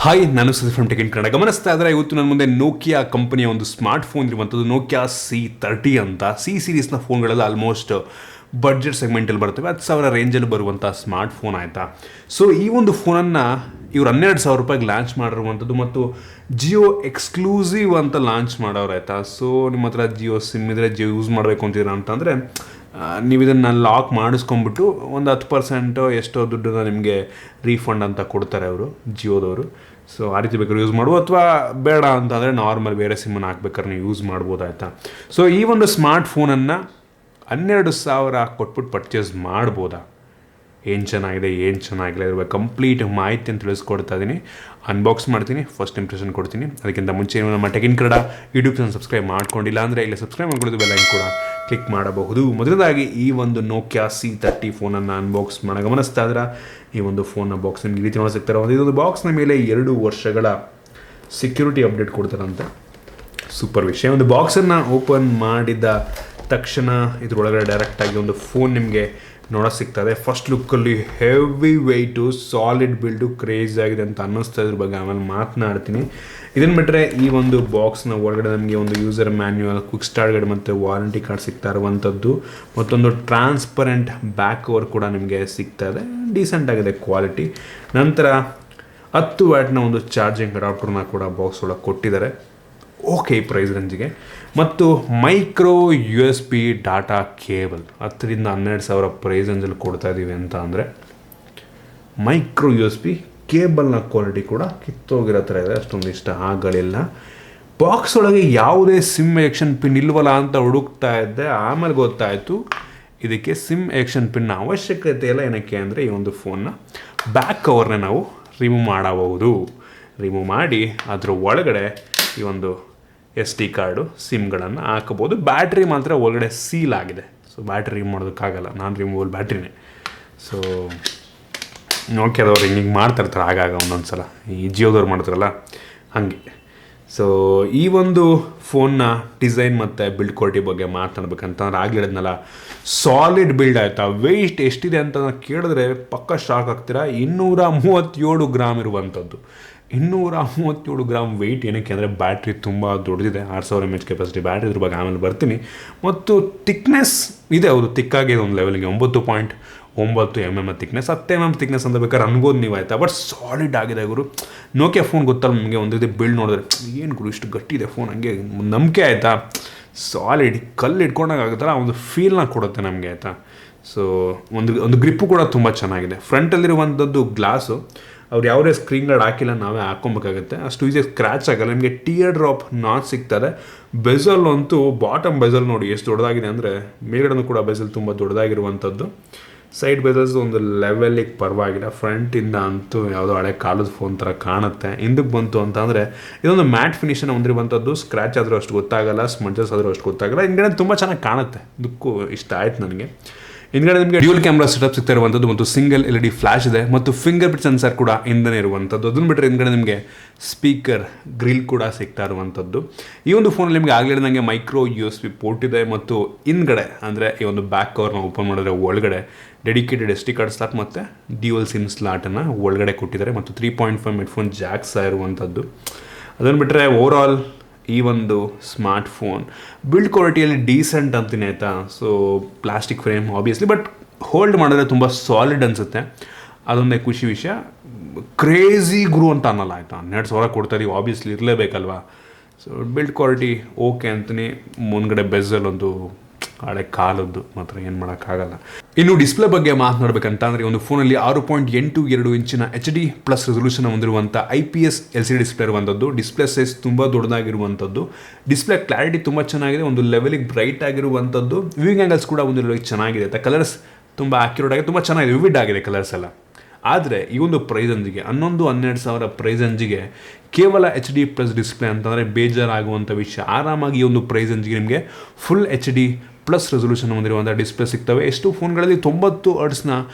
Hi, ನಾನು Sudeep from tech in Kannada. ಗಮನಿಸ್ತಾ ಇದ್ದರೆ ಇವತ್ತು ನನ್ನ ಮುಂದೆ ನೋಕಿಯಾ ಕಂಪನಿಯ ಒಂದು ಸ್ಮಾರ್ಟ್ ಫೋನ್ ಇರುವಂಥದ್ದು ನೋಕಿಯಾ C30 ಅಂತ. ಸೀರೀಸ್ನ ಫೋನ್ಗಳೆಲ್ಲ ಆಲ್ಮೋಸ್ಟ್ ಬಡ್ಜೆಟ್ ಸೆಗ್ಮೆಂಟಲ್ಲಿ ಬರ್ತವೆ, 10,000 ರೇಂಜಲ್ಲಿ ಬರುವಂಥ ಸ್ಮಾರ್ಟ್ ಫೋನ್ ಆಯಿತಾ. ಸೊ ಈ ಒಂದು ಫೋನನ್ನು ಇವರು 12,000 ರೂಪಾಯಿಗೆ ಲಾಂಚ್ ಮಾಡಿರುವಂಥದ್ದು ಮತ್ತು ಜಿಯೋ ಎಕ್ಸ್ಕ್ಲೂಸಿವ್ ಅಂತ ಲಾಂಚ್ ಮಾಡೋರು ಆಯಿತಾ. ಸೊ ನಿಮ್ಮ ಹತ್ರ ಜಿಯೋ ಸಿಮ್ ಇದ್ದರೆ ಜಿಯೋ ಯೂಸ್ ಮಾಡಬೇಕು ಅಂತೀರಾ ಅಂತಂದರೆ ನೀವು ಇದನ್ನು ಲಾಕ್ ಮಾಡಿಸ್ಕೊಂಬಿಟ್ಟು ಒಂದು 10% ಎಷ್ಟೋ ದುಡ್ಡನ್ನ ನಿಮಗೆ ರೀಫಂಡ್ ಅಂತ ಕೊಡ್ತಾರೆ ಅವರು ಜಿಯೋದವರು. ಸೊ ಆ ರೀತಿ ಬೇಕಾದ್ರೆ ಯೂಸ್ ಮಾಡ್ಬೋದು, ಅಥವಾ ಬೇಡ ಅಂತಂದರೆ ನಾರ್ಮಲ್ ಬೇರೆ ಸಿಮ್ಮನ್ನು ಹಾಕ್ಬೇಕಾದ್ರೆ ನೀವು ಯೂಸ್ ಮಾಡ್ಬೋದು ಆಯಿತಾ. ಸೊ ಈ ಒಂದು ಸ್ಮಾರ್ಟ್ ಫೋನನ್ನು 12,000 ಕೊಟ್ಬಿಟ್ಟು ಪರ್ಚೇಸ್ ಮಾಡ್ಬೋದಾ? ಏನು ಚೆನ್ನಾಗಿದೆ ಏನು ಚೆನ್ನಾಗಿಲ್ಲ ಇರುವ ಕಂಪ್ಲೀಟ್ ಮಾಹಿತಿ ಅಂತ ತಿಳಿಸ್ಕೊಡ್ತಾ ಇದ್ದೀನಿ. ಅನ್ಬಾಕ್ಸ್ ಮಾಡ್ತೀನಿ, ಫಸ್ಟ್ ಇಂಪ್ರೆಷನ್ ಕೊಡ್ತೀನಿ. ಅದಕ್ಕಿಂತ ಮುಂಚೆ ನಮ್ಮ tech in Kannada YouTube channel subscribe ಮಾಡ್ಕೊಂಡಿಲ್ಲ ಅಂದರೆ ಇಲ್ಲಿ ಸಬ್ಸ್ಕ್ರೈಬ್ ಮಾಡ್ಕೊಳ್ಳೋದು ಬೆಲ್ಲೈಕನ್ ಕೂಡ ಕ್ಲಿಕ್ ಮಾಡಬಹುದು. ಮೊದಲದಾಗಿ ಈ ಒಂದು ನೋಕಿಯಾ C30 ಫೋನನ್ನು ಅನ್ಬಾಕ್ಸ್ ಮಾಡಿ ಗಮನಿಸ್ತಾ ಇದ್ರೆ ಈ ಒಂದು ಫೋನ್ನ ಬಾಕ್ಸ್ ನಿಮ್ಗೆ ಈ ರೀತಿ ನೋಡಿ ಸಿಗ್ತಾರೆ. ಇದೊಂದು ಬಾಕ್ಸ್ನ ಮೇಲೆ 2 ವರ್ಷಗಳ ಸೆಕ್ಯೂರಿಟಿ ಅಪ್ಡೇಟ್ ಕೊಡ್ತಾರಂತೆ. ಸೂಪರ್ ವಿಷಯ. ಒಂದು ಬಾಕ್ಸನ್ನು ಓಪನ್ ಮಾಡಿದ ತಕ್ಷಣ ಇದರೊಳಗಡೆ ಡೈರೆಕ್ಟಾಗಿ ಒಂದು ಫೋನ್ ನಿಮಗೆ ನೋಡೋಕೆ ಸಿಗ್ತದೆ. ಫಸ್ಟ್ ಲುಕ್ಕಲ್ಲಿ heavy weight, solid build, craze ಆಗಿದೆ ಅಂತ ಅನ್ನಿಸ್ತಾ ಇದ್ರ ಬಗ್ಗೆ ಆಮೇಲೆ ಮಾತನಾಡ್ತೀನಿ. ಇದನ್ನು ಬಿಟ್ಟರೆ ಈ ಒಂದು ಬಾಕ್ಸ್ನ ಒಳಗಡೆ ನಮಗೆ ಒಂದು user manual, quick start guide ಮತ್ತು ವಾರಂಟಿ ಕಾರ್ಡ್ ಸಿಗ್ತಾ ಇರುವಂಥದ್ದು, ಮತ್ತೊಂದು ಟ್ರಾನ್ಸ್ಪರೆಂಟ್ ಬ್ಯಾಕ್ ಕವರ್ ಕೂಡ ನಿಮಗೆ ಸಿಗ್ತಾ ಇದೆ. ಡೀಸೆಂಟ್ ಆಗಿದೆ ಕ್ವಾಲಿಟಿ. ನಂತರ 10 ವ್ಯಾಟ್ನ ಒಂದು ಚಾರ್ಜಿಂಗ್ ಅಡಾಪ್ಟರ್ನ ಕೂಡ ಬಾಕ್ಸ್ ಒಳಗೆ ಕೊಟ್ಟಿದ್ದಾರೆ. ಓಕೆ ಪ್ರೈಸ್ ರೇಂಜಿಗೆ. ಮತ್ತು ಮೈಕ್ರೋ USB ಡಾಟಾ ಕೇಬಲ್ 10ರಿಂದ 12,000 ಪ್ರೈಸ್ ರೇಂಜಲ್ಲಿ ಕೊಡ್ತಾ ಇದ್ದೀವಿ ಅಂತ ಅಂದರೆ ಮೈಕ್ರೋ USB ಕೇಬಲ್ನ ಕ್ವಾಲಿಟಿ ಕೂಡ ಕಿತ್ತೋಗಿರೋ ಥರ ಇದೆ, ಅಷ್ಟೊಂದು ಇಷ್ಟ ಆಗಲಿಲ್ಲ. ಬಾಕ್ಸ್ ಒಳಗೆ ಯಾವುದೇ ಸಿಮ್ ಎಜೆಕ್ಷನ್ ಪಿನ್ ಇಲ್ವಲ್ಲ ಅಂತ ಹುಡುಕ್ತಾ ಇದ್ದೆ, ಆಮೇಲೆ ಗೊತ್ತಾಯಿತು ಇದಕ್ಕೆ ಸಿಮ್ ಎಜೆಕ್ಷನ್ ಪಿನ್ನ ಅವಶ್ಯಕತೆ ಇಲ್ಲ. ಏನಕ್ಕೆ ಅಂದರೆ ಈ ಒಂದು ಫೋನ್ನ ಬ್ಯಾಕ್ ಕವರ್ನ ನಾವು ರಿಮೂವ್ ಮಾಡಬಹುದು. ರಿಮೂವ್ ಮಾಡಿ ಅದರ ಒಳಗಡೆ ಈ ಒಂದು SD ಕಾರ್ಡು, ಸಿಮ್ಗಳನ್ನು ಹಾಕಬಹುದು. ಬ್ಯಾಟ್ರಿ ಮಾತ್ರ ಒಳಗಡೆ ಸೀಲ್ ಆಗಿದೆ, ಸೊ ಬ್ಯಾಟ್ರಿ ರಿಮೂವ್ ಮಾಡೋದಕ್ಕಾಗಲ್ಲ, ನಾನ್ ರಿಮೂವಲ್ ಬ್ಯಾಟ್ರಿನೇ. ಸೊ ನೋಕಿಯಾದವ್ರು ಹಿಂಗೆ ಮಾಡ್ತಾಯಿರ್ತಾರೆ ಆಗಾಗ ಒಂದೊಂದು ಸಲ, ಈ ಜಿಯೋದವ್ರು ಮಾಡ್ತಾರಲ್ಲ ಹಾಗೆ. ಸೊ ಈ ಒಂದು ಫೋನ್ನ ಡಿಸೈನ್ ಮತ್ತು ಬಿಲ್ಡ್ ಕ್ವಾಲಿಟಿ ಬಗ್ಗೆ ಮಾತನಾಡ್ಬೇಕಂತಂದ್ರೆ ಆಗಲಿ ಹೇಳಿದ್ನಲ್ಲ, ಸಾಲಿಡ್ ಬಿಲ್ಡ್ ಆಯಿತಾ. ವೆಯ್ಟ್ ಎಷ್ಟಿದೆ ಅಂತ ಕೇಳಿದ್ರೆ ಪಕ್ಕ ಶಾಕ್ ಆಗ್ತೀರಾ. 237 ಗ್ರಾಮ್ ಇರುವಂಥದ್ದು. 237 ಗ್ರಾಮ್ ವೆಯ್ಟ್. ಏನಕ್ಕೆ ಅಂದರೆ ಬ್ಯಾಟ್ರಿ ತುಂಬ ದೊಡ್ಡದಿದೆ, 6000 mAh ಕೆಪಾಸಿಟಿ ಬ್ಯಾಟ್ರಿ. ಇದ್ರ ಬಗ್ಗೆ ಆಮೇಲೆ ಬರ್ತೀನಿ. ಮತ್ತು ತಿಕ್ನೆಸ್ ಇದೆ, ಅವರು ತಿಕ್ಕಾಗಿದೆ ಒಂದು ಲೆವೆಲ್ಗೆ. 9.9 mm ತಿಕ್ನೆಸ್, 10 mm ತಿಕ್ನೆಸ್ ಅಂತ ಬೇಕಾದ್ರೆ ಅನ್ಬೋದು ನೀವು ಆಯಿತಾ. ಬಟ್ ಸಾಲಿಡ್ ಆಗಿದೆ ಗುರು. ನೋಕಿಯಾ ಫೋನ್ ಗೊತ್ತಲ್ಲ ನಿಮಗೆ, ಒಂದು ರೀತಿ ಬಿಲ್ಡ್ ನೋಡಿದ್ರೆ ಏನು ಗುರು ಇಷ್ಟು ಗಟ್ಟಿ ಇದೆ ಫೋನ್, ಹಂಗೆ ನಂಬಿಕೆ ಆಯಿತಾ. ಸಾಲಿಡ್ ಕಲ್ಲು ಇಟ್ಕೊಂಡಾಗ ಆಗುತ್ತಲ್ಲ ಒಂದು ಫೀಲ್ನ ಕೊಡುತ್ತೆ ನಮಗೆ ಆಯಿತಾ. ಸೊ ಒಂದು ಗ್ರಿಪ್ಪು ಕೂಡ ತುಂಬ ಚೆನ್ನಾಗಿದೆ. ಫ್ರಂಟಲ್ಲಿರುವಂಥದ್ದು ಗ್ಲಾಸು ಅವ್ರು ಯಾವುದೇ ಸ್ಕ್ರೀನ್ ಗಾರ್ಡ್ ಹಾಕಿಲ್ಲ, ನಾವೇ ಹಾಕ್ಕೊಬೇಕಾಗುತ್ತೆ. ಅಷ್ಟು ಈಸಿಯಾಗಿ ಸ್ಕ್ರ್ಯಾಚ್ ಆಗಲ್ಲ. ನಿಮಗೆ ಟಿಯರ್ ಡ್ರಾಪ್ ನಾಚ್ ಸಿಗ್ತದೆ. ಬೆಸಲ್ ಅಂತೂ ಬಾಟಮ್ ಬೆಸಲ್ ನೋಡಿ ಎಷ್ಟು ದೊಡ್ಡದಾಗಿದೆ ಅಂದರೆ, ಮೇಲ್ಗಡೆನೂ ಕೂಡ ಬೆಸಲ್ ತುಂಬ ದೊಡ್ಡದಾಗಿರುವಂಥದ್ದು. ಸೈಡ್ ಬೆಸಲ್ಸ್ ಒಂದು ಲೆವೆಲಿಗೆ ಪರವಾಗಿಲ್ಲ. ಫ್ರಂಟಿಂದ ಅಂತೂ ಯಾವುದೋ ಹಳೆ ಕಾಲದ ಫೋನ್ ಥರ ಕಾಣುತ್ತೆ. ಹಿಂದಕ್ಕೆ ಬಂತು ಅಂತ ಅಂದರೆ ಇದೊಂದು ಮ್ಯಾಟ್ ಫಿನಿಷನ್ನು ಹೊಂದಿರುವಂಥದ್ದು. ಸ್ಕ್ರ್ಯಾಚ್ ಆದರೂ ಅಷ್ಟು ಗೊತ್ತಾಗಲ್ಲ, ಸ್ಮಡ್ಜಸ್ ಆದರೂ ಅಷ್ಟು ಗೊತ್ತಾಗಲ್ಲ. ಹಿಂದ್ಗಡೆ ತುಂಬ ಚೆನ್ನಾಗಿ ಕಾಣುತ್ತೆ, ಇದಕ್ಕೂ ಇಷ್ಟ ಆಯ್ತು ನನಗೆ. ಹಿಂದ್ಗಡೆ ನಿಮಗೆ ಡ್ಯೂಲ್ ಕ್ಯಾಮ್ರಾ ಸೆಟಪ್ ಸಿಗ್ತಾ ಇರುವಂಥದ್ದು, ಮತ್ತು ಸಿಂಗಲ್ LED ಫ್ಲಾಶ್ ಇದೆ, ಮತ್ತು ಫಿಂಗರ್ ಪ್ರಿಂಟ್ ಸೆನ್ಸರ್ ಕೂಡ ಹಿಂದನೇ ಇರುವಂಥದ್ದು. ಅದನ್ನು ಬಿಟ್ಟರೆ ಹಿಂದ್ಗಡೆ ನಿಮಗೆ ಸ್ಪೀಕರ್ ಗ್ರಿಲ್ ಕೂಡ ಸಿಗ್ತಾ ಇರುವಂಥದ್ದು. ಈ ಒಂದು ಫೋನಲ್ಲಿ ನಿಮಗೆ ಆಗಲೇ ನನಗೆ ಮೈಕ್ರೋ USB ಪೋರ್ಟ್ ಇದೆ, ಮತ್ತು ಹಿಂದ್ಗಡೆ ಅಂದರೆ ಈ ಒಂದು ಬ್ಯಾಕ್ ಕವರ್ನ ಓಪನ್ ಮಾಡಿದ್ರೆ ಒಳಗಡೆ ಡೆಡಿಕೇಟೆಡ್ SD ಕಾರ್ಡ್ ಸ್ಲಾಟ್ ಮತ್ತು ಡ್ಯೂಯಲ್ ಸಿಮ್ ಸ್ಲಾಟನ್ನು ಒಳಗಡೆ ಕೊಟ್ಟಿದ್ದಾರೆ, ಮತ್ತು 3.5 ಹೆಡ್ಫೋನ್ ಜಾಕ್ಸ್ ಇರುವಂಥದ್ದು. ಅದನ್ನು ಬಿಟ್ಟರೆ ಓವರಾಲ್ ಈ ಒಂದು ಸ್ಮಾರ್ಟ್ ಫೋನ್ ಬಿಲ್ಡ್ ಕ್ವಾಲಿಟಿಯಲ್ಲಿ ಡೀಸೆಂಟ್ ಅಂತೀನಿ ಆಯಿತಾ. So plastic frame obviously, but hold ಮಾಡಿದ್ರೆ ತುಂಬ ಸಾಲಿಡ್ ಅನಿಸುತ್ತೆ. ಅದೊಂದೇ ಖುಷಿ ವಿಷಯ. ಕ್ರೇಜಿ ಗುರು ಅಂತ ಅನ್ನಲ್ಲ ಆಯಿತಾ. 12,000 ಕೊಡ್ತಾಯಿದ್ದೀವಿ, ಆಬ್ವಿಯಸ್ಲಿ ಇರಲೇಬೇಕಲ್ವಾ. ಸೊ ಬಿಲ್ಡ್ ಕ್ವಾಲಿಟಿ ಓಕೆ ಅಂತೀನಿ. ಮುಂದ್ಗಡೆ ಬೆಸಲ್ ಒಂದು ಹಳೆ ಕಾಲದ್ದು, ಮಾತ್ರ ಏನು ಮಾಡೋಕ್ಕಾಗಲ್ಲ. ಇನ್ನು ಡಿಸ್ಪ್ಲೇ ಬಗ್ಗೆ ಮಾತನಾಡಬೇಕಂತ ಅಂದರೆ ಒಂದು ಫೋನಲ್ಲಿ 6.82 ಇಂಚಿನ HD+ ರೆಸೊಲ್ಯೂಷನ್ ಹೊಂದಿರುವಂಥ IPS LCD ಡಿಸ್ಪ್ಲೇ ಇರುವಂಥದ್ದು. ಡಿಸ್ಪ್ಲೇ ಸೈಜ್ ತುಂಬ ದೊಡ್ಡದಾಗಿರುವಂಥದ್ದು. ಡಿಸ್ಪ್ಲೇ ಕ್ಲಾರಿಟಿ ತುಂಬ ಚೆನ್ನಾಗಿದೆ, ಒಂದು ಲೆವೆಲಿಗೆ ಬ್ರೈಟ್ ಆಗಿರುವಂಥದ್ದು. ವ್ಯೂಯಿಂಗ್ ಆ್ಯಂಗಲ್ಸ್ ಕೂಡ ಒಂದು ಲೆವೆಲಿಗೆ ಚೆನ್ನಾಗಿದೆ. ಕಲರ್ಸ್ ತುಂಬ ಆಕ್ಯುರೇಟ್ ಆಗಿ ತುಂಬ ಚೆನ್ನಾಗಿದೆ, ವಿವಿಡ್ ಆಗಿದೆ ಕಲರ್ಸ್ ಎಲ್ಲ. ಆದರೆ ಈ ಒಂದು ಪ್ರೈಸ್ ರೇಂಜಿಗೆ 11-12,000 ಪ್ರೈಸ್ ರೇಂಜಿಗೆ ಕೇವಲ HD+ ಡಿಸ್ಪ್ಲೇ ಅಂತಂದರೆ ಬೇಜಾರಾಗುವಂಥ ವಿಷಯ. ಆರಾಮಾಗಿ ಈ ಒಂದು ಪ್ರೈಸ್ ರೇಂಜಿಗೆ ನಿಮಗೆ ಫುಲ್ HD+ ರೆಸೊಲ್ಯೂಷನ್ ಹೊಂದಿರುವಂಥ ಡಿಸ್ಪ್ಲೇ ಸಿಗ್ತವೆ. ಎಷ್ಟು ಫೋನ್ಗಳಲ್ಲಿ 90 Hz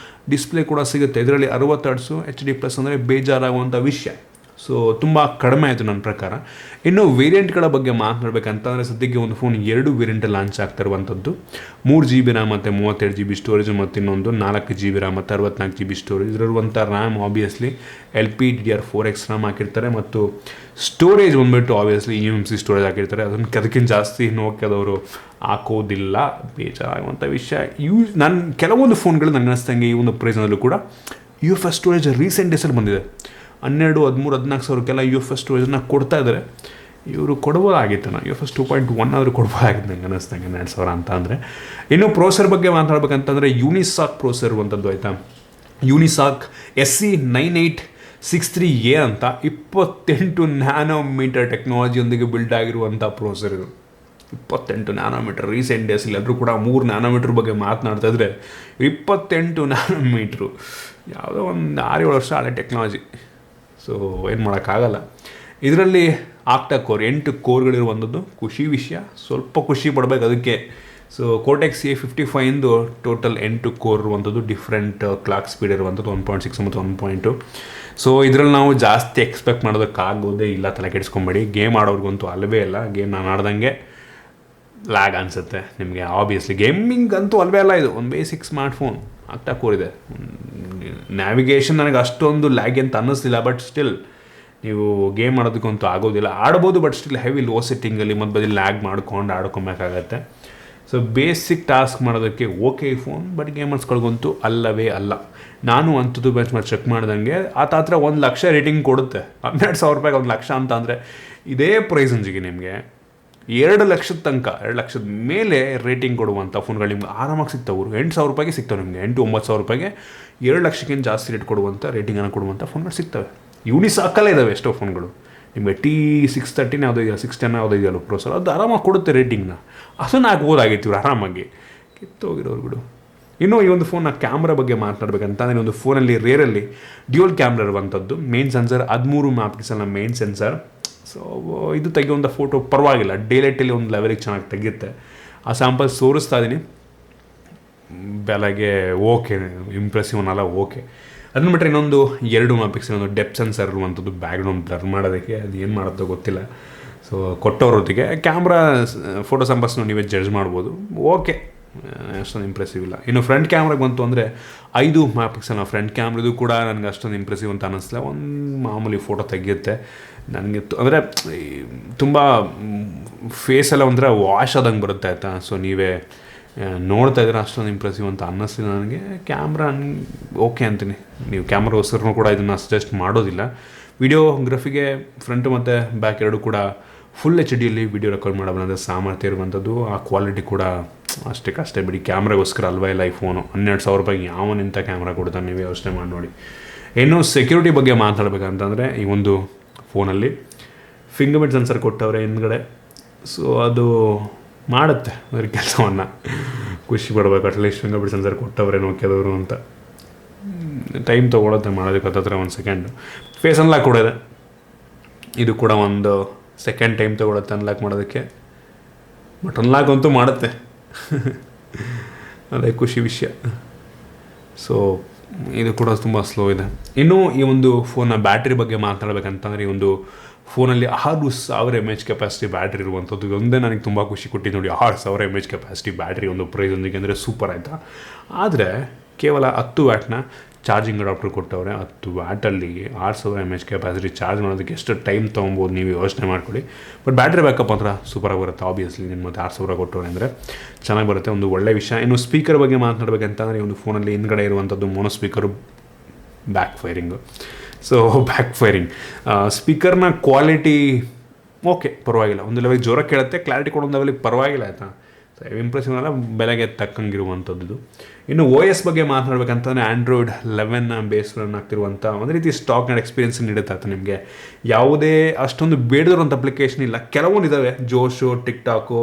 ಡಿಸ್ಪ್ಲೇ ಕೂಡ ಸಿಗುತ್ತೆ, ಇದರಲ್ಲಿ 60 Hz HD+ ಅಂದರೆ ಬೇಜಾರಾಗುವಂಥ ವಿಷಯ. ಸೊ ತುಂಬ ಕಡಿಮೆ ಆಯಿತು ನನ್ನ ಪ್ರಕಾರ. ಇನ್ನು ವೇರಿಯಂಟ್ಗಳ ಬಗ್ಗೆ ಮಾತನಾಡಬೇಕಂತಂದರೆ ಸದ್ಯಕ್ಕೆ ಒಂದು ಫೋನ್ 2 ವೇರಿಯಂಟಲ್ಲಿ ಲಾಂಚ್ ಆಗ್ತಾ ಇರುವಂಥದ್ದು. 3 GB ರ್ಯಾಮ್ ಮತ್ತು 32 GB ಸ್ಟೋರೇಜ್, ಮತ್ತು ಇನ್ನೊಂದು 4 GB ರ್ಯಾಮ್ ಮತ್ತು 64 GB ಸ್ಟೋರೇಜ್. ಇದರಲ್ಲಿರುವಂಥ ರ್ಯಾಮ್ ಆಬ್ವಿಯಸ್ಲಿ LPDDR4X ರ್ಯಾಮ್ ಹಾಕಿರ್ತಾರೆ, ಮತ್ತು ಸ್ಟೋರೇಜ್ ಬಂದುಬಿಟ್ಟು ಆಬ್ವಿಯಸ್ಲಿ eMMC ಸ್ಟೋರೇಜ್ ಹಾಕಿರ್ತಾರೆ. ಅದಕ್ಕಿಂತ ಜಾಸ್ತಿ ನೋಕಿಯಾದವರು ಹಾಕೋದಿಲ್ಲ, ಬೇಜಾರಾಗುವಂಥ ವಿಷಯ. ನಾನು ಕೆಲವೊಂದು ಫೋನ್ಗಳು ನನಗೆ ಅನ್ನಿಸ್ತಂಗೆ ಈ ಒಂದು ಪ್ರೈಸ್ನಲ್ಲೂ ಕೂಡ UFS ಸ್ಟೋರೇಜ್ ರೀಸೆಂಟ್ ಡೇಸಲ್ಲಿ ಬಂದಿದೆ. 12, 13, 14 ಸಾವಿರಕ್ಕೆಲ್ಲ UFS ಸ್ಟೋರೇಜನ್ನ ಕೊಡ್ತಾ ಇದ್ದಾರೆ. ಇವರು ಕೊಡ್ಬೋದಾಗಿತ್ತು, ನಾನು UFS 2.1 ಆದರೂ ಕೊಡ್ಬೋದಾಗಿತ್ತು ನಂಗೆ ಅನ್ನಿಸ್ತಂಗೆ 12,000 ಅಂತ ಅಂದರೆ. ಇನ್ನು ಪ್ರೋಸೆಸರ್ ಬಗ್ಗೆ ಮಾತಾಡ್ಬೇಕಂತಂದರೆ ಯೂನಿಸಾಕ್ ಪ್ರೋಸೆಸರ್ ಇರುವಂಥದ್ದು ಆಯಿತಾ. ಯೂನಿಸಾಕ್ SC9863A ಅಂತ 28 ನ್ಯಾನೋಮೀಟರ್ ಟೆಕ್ನಾಲಜಿಯೊಂದಿಗೆ ಬಿಲ್ಡ್ ಆಗಿರುವಂಥ ಪ್ರೋಸೆಸರ್ ಇದು. 28 ನ್ಯಾನೋಮೀಟರ್. ರೀಸೆಂಟ್ ಡೇಸಲ್ಲಿ ಎಲ್ಲರೂ ಕೂಡ 3 ನ್ಯಾನೋಮೀಟ್ರ್ ಬಗ್ಗೆ ಮಾತನಾಡ್ತಾ ಇದ್ರೆ 28 ನ್ಯಾನೋಮೀಟ್ರು ಯಾವುದೋ ಒಂದು 6-7 ವರ್ಷ ಹಳೆ ಟೆಕ್ನಾಲಜಿ. ಸೊ ಏನು ಮಾಡೋಕ್ಕಾಗಲ್ಲ. ಇದರಲ್ಲಿ ಆಗ್ತಾ ಕೋರ್ 8 ಕೋರ್ಗಳಿರುವಂಥದ್ದು ಖುಷಿ ವಿಷಯ, ಸ್ವಲ್ಪ ಖುಷಿ ಪಡಬೇಕು ಅದಕ್ಕೆ. ಸೊ ಕೋಟೆಕ್ಸ್ A55 ಟೋಟಲ್ 8 ಕೋರ್ ಇರುವಂಥದ್ದು, ಡಿಫ್ರೆಂಟ್ ಕ್ಲಾಕ್ ಸ್ಪೀಡ್ ಇರುವಂಥದ್ದು 1.6 ಮತ್ತು 1.2. ಸೊ ಇದರಲ್ಲಿ ನಾವು ಜಾಸ್ತಿ ಎಕ್ಸ್ಪೆಕ್ಟ್ ಮಾಡೋದಕ್ಕಾಗೋದೇ ಇಲ್ಲ, ತಲೆ ಕೆಡಿಸ್ಕೊಂಬೇಡಿ. ಗೇಮ್ ಆಡೋರ್ಗಂತೂ ಅಲ್ಲವೇ ಇಲ್ಲ. ಗೇಮ್ ನಾನು ಆಡ್ದಂಗೆ ಲ್ಯಾಗ್ ಅನಿಸುತ್ತೆ ನಿಮಗೆ. ಆಬ್ವಿಯಸ್ಲಿ ಗೇಮಿಂಗ್ ಅಂತೂ ಅಲ್ವೇ ಅಲ್ಲ, ಇದು ಒಂದು ಬೇಸಿಕ್ ಸ್ಮಾರ್ಟ್ಫೋನ್. ಆಗ್ತಾ ಕೋರಿದೆ. ನ್ಯಾವಿಗೇಷನ್ ನನಗೆ ಅಷ್ಟೊಂದು ಲ್ಯಾಗ್ ಅಂತ ಅನ್ನಿಸ್ಲಿಲ್ಲ, ಬಟ್ ಸ್ಟಿಲ್ ನೀವು ಗೇಮ್ ಆಡೋದಕ್ಕಂತೂ ಆಗೋದಿಲ್ಲ. ಆಡ್ಬೋದು, ಬಟ್ ಸ್ಟಿಲ್ ಹೆವಿ ಲೋ ಸೆಟ್ಟಿಂಗಲ್ಲಿ ಮತ್ತು ಬದಿ ಲ್ಯಾಗ್ ಮಾಡ್ಕೊಂಡು ಆಡ್ಕೊಬೇಕಾಗತ್ತೆ. ಸೊ ಬೇಸಿಕ್ ಟಾಸ್ಕ್ ಮಾಡೋದಕ್ಕೆ ಓಕೆ ಈ ಫೋನ್, ಬಟ್ ಗೇಮರ್ಸ್ಗಳಿಗಂತೂ ಅಲ್ಲವೇ ಅಲ್ಲ. ನಾನು ಅಂಥದ್ದು ಬೆಂಚ್ ಮಾಡಿ ಚೆಕ್ ಮಾಡ್ದಂಗೆ ಹತ್ರ 1 ಲಕ್ಷ ರೇಟಿಂಗ್ ಕೊಡುತ್ತೆ. 12,000 ರೂಪಾಯಿಗೆ 1 ಲಕ್ಷ ಅಂತ ಅಂದರೆ ಇದೇ ಪ್ರೈಸ್ ರೇಂಜಿಗೆ ನಿಮಗೆ 2 ಲಕ್ಷದ ತನಕ, 2 ಲಕ್ಷದ ಮೇಲೆ ರೇಟಿಂಗ್ ಕೊಡುವಂಥ ಫೋನ್ಗಳು ನಿಮ್ಗೆ ಆರಾಮಾಗಿ ಸಿಗ್ತಾವೆ. 8,000 ರೂಪಾಯಿಗೆ ಸಿಗ್ತವೆ ನಿಮಗೆ. 8,000-9,000 ರೂಪಾಯಿಗೆ 2 ಲಕ್ಷಕ್ಕಿಂತ ಜಾಸ್ತಿ ರೇಟ್ ಕೊಡುವಂಥ ರೇಟಿಂಗನ್ನು ಕೊಡುವಂಥ ಫೋನ್ಗಳು ಸಿಗ್ತವೆ. ಯೂನಿಸಾಕಲ್ಲೇ ಇದ್ದಾವೆ ಎಷ್ಟೋ ಫೋನ್ಗಳು. ನಿಮಗೆ T630 ಯಾವುದೋ ಇದೆಯಲ್ಲ, 610 ಯಾವುದೋ ಇದೆಯಲ್ಲ ಪ್ರೋಸರ್, ಅದು ಆರಾಮಾಗಿ ಕೊಡುತ್ತೆ ರೇಟಿಂಗ್ನ. ಅದನ್ನು ಹಾಕ್ಬೋದಾಗಿತ್ತು ಇವ್ರು ಆರಾಮಾಗಿ. ಕಿತ್ತೋಗಿರೋರು ಬಿಡು. ಇನ್ನೂ ಈ ಒಂದು ಫೋನ್ನ ಕ್ಯಾಮ್ರಾ ಬಗ್ಗೆ ಮಾತನಾಡಬೇಕಂತಂದರೆ, ಈ ಒಂದು ಫೋನಲ್ಲಿ ರೇರಲ್ಲಿ ಡ್ಯೂಯಲ್ ಕ್ಯಾಮ್ರಾ ಇರುವಂಥದ್ದು. ಮೇನ್ ಸೆನ್ಸರ್ 13 ಮೆಗಾಪಿಕ್ಸೆಲ್ನ ಮೇನ್ ಸೆನ್ಸರ್. ಸೊ ಇದು ತೆಗೆಯುವಂಥ ಫೋಟೋ ಪರವಾಗಿಲ್ಲ, ಡೇಲೈಟಲ್ಲಿ ಒಂದು ಲೆವೆಲಿಗೆ ಚೆನ್ನಾಗಿ ತೆಗೆಯುತ್ತೆ. ಆ ಸ್ಯಾಂಪಲ್ಸ್ ತೋರಿಸ್ತಾ ಇದ್ದೀನಿ. ಬೆಳಗ್ಗೆ ಓಕೆ, ಇಂಪ್ರೆಸಿವ್ ಅನ್ನಲ್ಲ, ಓಕೆ. ಅದನ್ನ ಬಿಟ್ಟರೆ ಇನ್ನೊಂದು 2 ಮೆಗಾಪಿಕ್ಸೆಲ್ ಒಂದು ಡೆಪ್ ಸೆನ್ಸರ್ ಇರುವಂಥದ್ದು ಬ್ಯಾಕ್ಗ್ರೌಂಡ್ ಬ್ಲರ್ ಮಾಡೋದಕ್ಕೆ. ಅದು ಏನು ಮಾಡುತ್ತೋ ಗೊತ್ತಿಲ್ಲ. ಸೊ ಕೊಟ್ಟವ್ರೊತ್ತಿಗೆ ಕ್ಯಾಮ್ರಾ ಫೋಟೋ ಸ್ಯಾಂಪಲ್ಸ್ನ ನೀವೇ ಜಡ್ಜ್ ಮಾಡ್ಬೋದು. ಓಕೆ, ಅಷ್ಟೊಂದು ಇಂಪ್ರೆಸಿವ್ ಇಲ್ಲ. ಇನ್ನು ಫ್ರಂಟ್ ಕ್ಯಾಮ್ರಾಗೆ ಬಂತು ಅಂದರೆ 5 ಮೆಗಾಪಿಕ್ಸೆಲ್ನ ಫ್ರಂಟ್ ಕ್ಯಾಮ್ರದು ಕೂಡ ನನಗೆ ಅಷ್ಟೊಂದು ಇಂಪ್ರೆಸಿವ್ ಅಂತ ಅನ್ನಿಸ್ಲಿಲ್ಲ. ಒಂದು ಮಾಮೂಲಿ ಫೋಟೋ ತೆಗೆಯುತ್ತೆ ನನಗೆ. ಅಂದರೆ ತುಂಬ ಫೇಸೆಲ್ಲ ಒಂಥರ ವಾಶ್ ಆದಂಗೆ ಬರುತ್ತೆ ಆಯಿತಾ. ಸೊ ನೀವೇ ನೋಡ್ತಾ ಇದ್ರೆ ಅಷ್ಟೊಂದು ಇಂಪ್ರೆಸಿವ್ ಅಂತ ಅನ್ನಿಸ್ತಿಲ್ಲ ನನಗೆ. ಕ್ಯಾಮ್ರಾ ಓಕೆ ಅಂತೀನಿ. ನೀವು ಕ್ಯಾಮ್ರಾಗೋಸ್ಕರನೂ ಕೂಡ ಇದನ್ನು ಸಜೆಸ್ಟ್ ಮಾಡೋದಿಲ್ಲ. ವಿಡಿಯೋಗ್ರಫಿಗೆ ಫ್ರಂಟ್ ಮತ್ತು ಬ್ಯಾಕ್ ಎರಡೂ ಕೂಡ ಫುಲ್ HD ವಿಡಿಯೋ ರೆಕಾರ್ಡ್ ಮಾಡಬಲ್ಲ ಸಾಮರ್ಥ್ಯ ಇರುವಂಥದ್ದು. ಆ ಕ್ವಾಲಿಟಿ ಕೂಡ ಅಷ್ಟೇ ಬಿಡಿ. ಕ್ಯಾಮ್ರಾಗೋಸ್ಕರ ಅಲ್ವಾ ಇಲ್ಲ ಈ ಫೋನು. 12,000 ರೂಪಾಯಿಗೆ ಯಾವನಿಂಥ ಕ್ಯಾಮ್ರಾ ಕೊಡ್ತಾನೆ, ನೀವೇ ಯೋಚನೆ ಮಾಡಿ ನೋಡಿ. ಇನ್ನು ಸೆಕ್ಯೂರಿಟಿ ಬಗ್ಗೆ ಮಾತಾಡಬೇಕಂತಂದರೆ, ಈ ಒಂದು ಫೋನಲ್ಲಿ ಫಿಂಗರ್ ಪ್ರಿಂಟ್ ಸೆನ್ಸರ್ ಕೊಟ್ಟವ್ರೆ ಹಿಂದ್ಗಡೆ. ಸೊ ಅದು ಮಾಡುತ್ತೆ ಅದ್ರ ಕೆಲಸವನ್ನು. ಖುಷಿ ಪಡಬೇಕು, ಅಟ್ಲೀಸ್ಟ್ ಫಿಂಗರ್ ಪ್ರಿಂಟ್ ಸೆನ್ಸರ್ ಕೊಟ್ಟವ್ರೆ ನೋಕಿಯಾದವರು ಅಂತ. ಟೈಮ್ ತೊಗೊಳುತ್ತೆ ಮಾಡೋದಕ್ಕೆ, 1 ಸೆಕೆಂಡ್. ಫೇಸ್ ಅನ್ಲಾಕ್ ಕೂಡ ಇದೆ, ಇದು ಕೂಡ 1 ಸೆಕೆಂಡ್ ಟೈಮ್ ತೊಗೊಳುತ್ತೆ ಅನ್ಲಾಕ್ ಮಾಡೋದಕ್ಕೆ. ಬಟ್ ಅನ್ಲಾಕ್ ಅಂತೂ ಮಾಡುತ್ತೆ. ಅದೇ ಖುಷಿ ವಿಷಯ. ಸೊ ಇದು ಕೂಡ ತುಂಬ ಸ್ಲೋ ಇದೆ. ಇನ್ನು ಈ ಒಂದು ಫೋನ್ನ ಬ್ಯಾಟ್ರಿ ಬಗ್ಗೆ ಮಾತಾಡಬೇಕಂತಂದರೆ, ಈ ಒಂದು ಫೋನಲ್ಲಿ 6,000 mAh ಕೆಪಾಸಿಟಿ ಬ್ಯಾಟ್ರಿ ಇರುವಂಥದ್ದು. ಇದೊಂದೇ ನನಗೆ ತುಂಬ ಖುಷಿ ಕೊಟ್ಟಿದ್ದು ನೋಡಿ. 6,000 mAh ಕೆಪಾಸಿಟಿ ಬ್ಯಾಟ್ರಿ ಒಂದು ಪ್ರೈಸೊಂದಿಗೆ ಅಂದರೆ ಸೂಪರ್ ಆಯಿತಾ. ಆದರೆ ಕೇವಲ 10 ವ್ಯಾಟ್ನ ಚಾರ್ಜಿಂಗ್ ಅಡಾಪ್ಟರ್ ಕೊಟ್ಟವ್ರೆ. 10 ವ್ಯಾಟಲ್ಲಿ 6,000 mAh ಕೆಪಾಸಿಟಿ ಚಾರ್ಜ್ ಮಾಡೋದಕ್ಕೆ ಎಷ್ಟು ಟೈಮ್ ತೊಗೊಬೋದು ನೀವು ಯೋಚನೆ ಮಾಡ್ಕೊಳ್ಳಿ. ಬಟ್ ಬ್ಯಾಟ್ರಿ ಬ್ಯಾಕಪ್ ಮಾತ್ರ ಸೂಪರಾಗಿ ಬರುತ್ತೆ. ಆಬ್ವಿಯಸ್ಲಿ ನಿಮ್ಮ ಮತ್ತೆ 6,000 ಕೊಟ್ಟವ್ರೆ ಅಂದರೆ ಚೆನ್ನಾಗಿ ಬರುತ್ತೆ, ಒಂದು ಒಳ್ಳೆಯ ವಿಷಯ. ಇನ್ನು ಸ್ಪೀಕರ್ ಬಗ್ಗೆ ಮಾತನಾಡಬೇಕಂತಂದರೆ, ಈ ಒಂದು ಫೋನಲ್ಲಿ ಹಿಂದ್ಗಡೆ ಇರುವಂಥದ್ದು mono speaker, back firing. So back firing ಸ್ಪೀಕರ್ನ ಕ್ವಾಲಿಟಿ ಓಕೆ, ಪರವಾಗಿಲ್ಲ. ಒಂದು ಲೆವೆಲ್ ಜೋರ ಕೇಳುತ್ತೆ, ಕ್ಲಾರಿಟಿ ಕೊಡೋ ಒಂದು ಲೆವೆಲಿಗೆ ಪರವಾಗಿಲ್ಲ ಆಯಿತಾ. ಸೊ ಇಂಪ್ರೆಸಿವ್ ಅಲ್ಲ, ಬೆಲೆಗೆ ತಕ್ಕಂಗಿರುವಂಥದ್ದು. ಇನ್ನು OS ಬಗ್ಗೆ ಮಾತನಾಡಬೇಕಂತಂದರೆ, Android 11 ಬೇಸ್ ರನ್ ಆಗ್ತಿರುವಂಥ ಒಂದು ರೀತಿ ಸ್ಟಾಕ್ನ ಎಕ್ಸ್ಪೀರಿಯನ್ಸ್ ನೀಡುತ್ತೆ ಆಯ್ತು ನಿಮಗೆ. ಯಾವುದೇ ಅಷ್ಟೊಂದು ಬೇಡದಿರುವಂಥ ಅಪ್ಲಿಕೇಶನ್ ಇಲ್ಲ. ಕೆಲವೊಂದು ಇದ್ದಾವೆ, ಜೋಶು, ಟಿಕ್ಟಾಕು,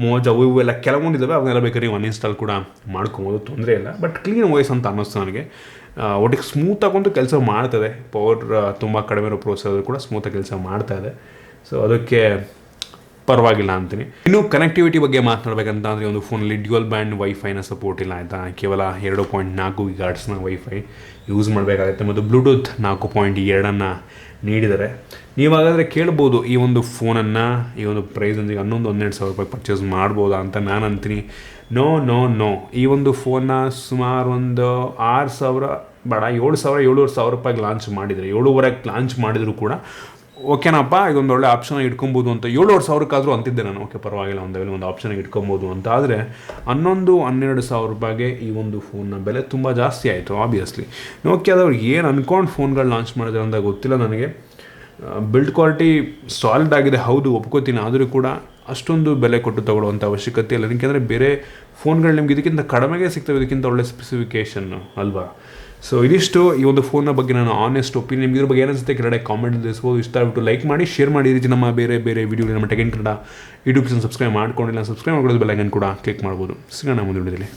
ಮೋಜ್, ಅವು ಇವೆಲ್ಲ ಕೆಲವೊಂದು ಇದ್ದಾವೆ. ಅವನ್ನೆಲ್ಲ ಬೇಕಾದ್ರೆ ನೀವು ಅನ್ಇನ್ಸ್ಟಾಲ್ ಕೂಡ ಮಾಡ್ಕೊಬೋದು, ತೊಂದರೆ ಇಲ್ಲ. ಬಟ್ ಕ್ಲೀನ್ OS ಅಂತ ಅನ್ನಿಸ್ತು ನನಗೆ. ಒಟ್ಟಿಗೆ ಸ್ಮೂತಾಗಂತೂ ಕೆಲಸ ಮಾಡ್ತದೆ. ಪವರ್ ತುಂಬ ಕಡಿಮೆ ಇರೋ ಪ್ರೋಸೆಸರ್ ಕೂಡ ಸ್ಮೂತಾಗಿ ಕೆಲಸ ಮಾಡ್ತಾಯಿದೆ. ಸೊ ಅದಕ್ಕೆ ಪರವಾಗಿಲ್ಲ ಅಂತೀನಿ. ಇನ್ನು ಕನೆಕ್ಟಿವಿಟಿ ಬಗ್ಗೆ ಮಾತನಾಡಬೇಕಂತ ಅಂದರೆ, ಒಂದು ಫೋನಲ್ಲಿ ಡ್ಯುಯಲ್ ಬ್ಯಾಂಡ್ ವೈಫೈನ ಸಪೋರ್ಟ್ ಇಲ್ಲ ಆಯಿತಾ. ಕೇವಲ 2.4 GHz ವೈಫೈ ಯೂಸ್ ಮಾಡಬೇಕಾಗುತ್ತೆ, ಮತ್ತು ಬ್ಲೂಟೂತ್ 4.2 ನೀಡಿದ್ದಾರೆ. ನೀವಾಗಾದರೆ ಕೇಳ್ಬೋದು ಈ ಒಂದು ಫೋನನ್ನು ಈ ಒಂದು ಪ್ರೈಸೊಂದಿಗೆ 11-12 ಸಾವಿರ ರೂಪಾಯಿ ಪರ್ಚೇಸ್ ಮಾಡ್ಬೋದಾ ಅಂತ. ನಾನು ಅಂತೀನಿ ನೋ. ಈ ಒಂದು ಫೋನ್ನ ಸುಮಾರು ಒಂದು 6,000 ಬೇಡ 7,000-7,500 ರೂಪಾಯಿಗೆ ಲಾಂಚ್ ಮಾಡಿದರೆ, 7,500 ಲಾಂಚ್ ಮಾಡಿದರೂ ಕೂಡ ಓಕೆನಪ್ಪ, ಇದೊಂದು ಒಳ್ಳೆ ಆಪ್ಷನ್ ಇಟ್ಕೊಬೋದು ಅಂತ 7,500 ಅಂತಿದ್ದೆ ನಾನು. ಓಕೆ ಪರವಾಗಿಲ್ಲ, ಒಂದು ಆಪ್ಷನ್ ಇಟ್ಕೊಬೋದು ಅಂತ. ಆದರೆ 11-12 ಸಾವಿರ ರೂಪಾಯಿಗೆ ಈ ಒಂದು ಫೋನ್ನ ಬೆಲೆ ತುಂಬ ಜಾಸ್ತಿ ಆಯಿತು. ಆಬ್ವಿಯಸ್ಲಿ ನೋಕಿಯಾದವ್ರು ಏನು ಅಂದ್ಕೊಂಡು ಫೋನ್ಗಳು ಲಾಂಚ್ ಮಾಡಿದ್ರೆ ಅಂತ ಗೊತ್ತಿಲ್ಲ ನನಗೆ. ಬಿಲ್ಡ್ ಕ್ವಾಲಿಟಿ ಸಾಲಿಡ್ ಆಗಿದೆ, ಹೌದು ಒಪ್ಕೋತೀನಿ. ಆದರೂ ಕೂಡ ಅಷ್ಟೊಂದು ಬೆಲೆ ಕೊಟ್ಟು ತೊಗೊಳ್ಳೋವಂಥ ಅವಶ್ಯಕತೆ ಇಲ್ಲ. ಯಾಕೆಂದರೆ ಬೇರೆ ಫೋನ್ಗಳು ನಿಮ್ಗೆ ಇದಕ್ಕಿಂತ ಕಡಿಮೆಗೆ ಸಿಗ್ತವೆ, ಇದಕ್ಕಿಂತ ಒಳ್ಳೆ ಸ್ಪೆಸಿಫಿಕೇಷನ್ನು ಅಲ್ವಾ. ಸೊ ಇದಿಷ್ಟು ಈ ಒಂದು ಫೋನ್ನ ಬಗ್ಗೆ ನಾನು ಆನೆಸ್ಟ್ ಒಪಿನಿಯನ್. ನಿಮ್ಗೆ ಇದ್ರ ಬಗ್ಗೆ ಏನಿಸುತ್ತೆ ಕೆಳಗಡೆ ಕಾಮೆಂಟ್ ತಿಳಿಸ್ಬೋದು. ಇಷ್ಟ ಆಗ್ಬಿಟ್ಟು ಲೈಕ್ ಮಾಡಿ, ಶೇರ್ ಮಾಡಿ. ಈ ರೀತಿ ನಮ್ಮ ಬೇರೆ ವಿಡಿಯೋ ನಮ್ಮ tech in Kannada YouTube channel subscribe ಮಾಡ್ಕೊಂಡಿಲ್ಲ, ಸಬ್ಸ್ಕ್ರೈಬ್ ಮಾಡ್ಕೊಳ್ಳೋದು ಬೆಲ್ ಐಕನ್ ಕೂಡ ಕ್ಲಿಕ್ ಮಾಡ್ಬೋದು. ಸಿಗೋಣ ಮುಂದೆ ವಿಡಿಯೋದಲ್ಲಿ.